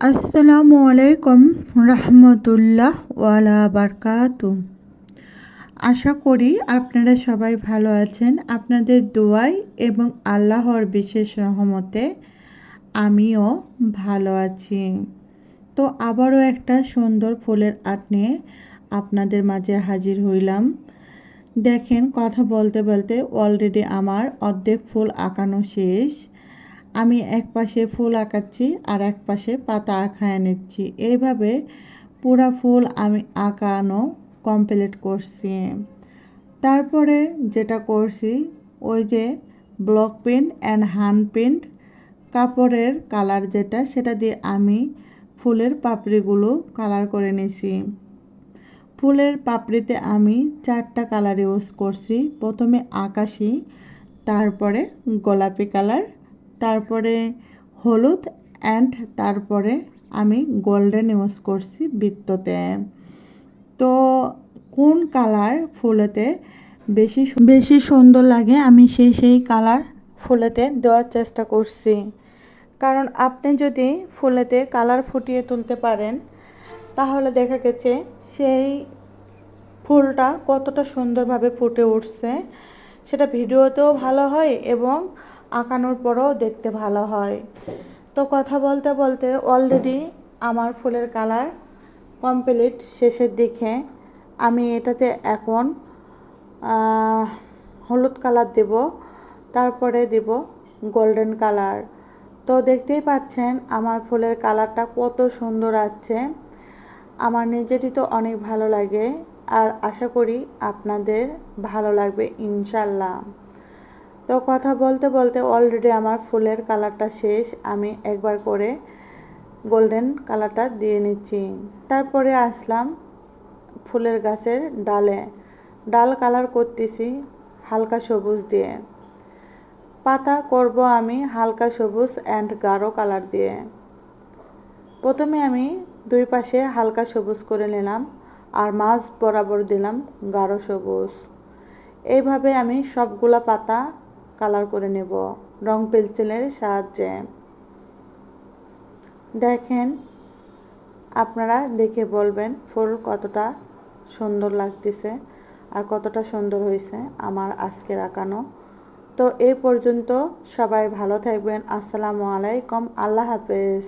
আসসালামু আলাইকুম রহমতুল্লাহ ওয়ালা বারকাতু। আশা করি আপনারা সবাই ভালো আছেন। আপনাদের দোয়ায় এবং আল্লাহর বিশেষ রহমতে আমিও ভালো আছি। তো আবারও একটা সুন্দর ফুলের আর্ট নিয়ে আপনাদের মাঝে হাজির হইলাম। দেখেন, কথা বলতে বলতে অলরেডি আমার অর্ধেক ফুল আঁকানো শেষ। আমি এক পাশে ফুল আঁকাচ্ছি আর এক পাশে পাতা আঁকায় নিচ্ছি। এইভাবে পুরা ফুল আমি আঁকানো কমপ্লিট করছি। তারপরে যেটা করছি, ওই যে block pen and hand paint কাপড়ের কালার যেটা, সেটা দিয়ে আমি ফুলের পাপড়িগুলো কালার করে নিছি। ফুলের পাপড়িতে আমি 4টা কালার ইউজ করছি। প্রথমে আকাশি, তারপরে গোলাপি কালার, তারপরে হলুদ অ্যান্ড তারপরে আমি গোল্ডেন ইউজ করছি বৃত্ততে। তো কোন কালার ফুলেতে বেশি সুন্দর লাগে আমি সেই কালার ফুলেতে দেওয়ার চেষ্টা করছি। কারণ আপনি যদি ফুলেতে কালার ফুটিয়ে তুলতে পারেন, তাহলে দেখা গেছে সেই ফুলটা কতটা সুন্দরভাবে ফুটে উঠছে সেটা ভিডিওতেও ভালো হয় এবং আঁকানোর পরেও দেখতে ভালো হয়। তো কথা বলতে বলতে অলরেডি আমার ফুলের কালার কমপ্লিট শেষের দিকে। আমি এটাতে এখন হলুদ কালার দেব, তারপরে দেব গোল্ডেন কালার। তো দেখতেই পাচ্ছেন আমার ফুলের কালারটা কত সুন্দর আছে। আমার নিজেরই তো অনেক ভালো লাগে, আর আশা করি আপনাদের ভালো লাগবে ইনশাল্লাহ। তো কথা বলতে বলতে অলরেডি আমার ফুলের কালারটা শেষ। আমি একবার করে গোল্ডেন কালারটা দিয়ে নিচ্ছি। তারপরে আসলাম ফুলের গাছের ডাল কালার করতেছি হালকা সবুজ দিয়ে। পাতা করব আমি হালকা সবুজ অ্যান্ড গাঢ় কালার দিয়ে। প্রথমে আমি দুই পাশে হালকা সবুজ করে নিলাম আর মাঝ বরাবর দিলাম গাঢ় সবুজ। এইভাবে আমি সবগুলা পাতা কালার করে নেব রং পেন্সিলের সাহায্যে। দেখেন, আপনারা দেখে বলবেন ফুল কতটা সুন্দর লাগতেছে আর কতটা সুন্দর হয়েছে আমার আজকের আঁকানো। তো এই পর্যন্ত সবাই ভালো থাকবেন। আসসালামু আলাইকুম, আল্লাহ হাফেজ।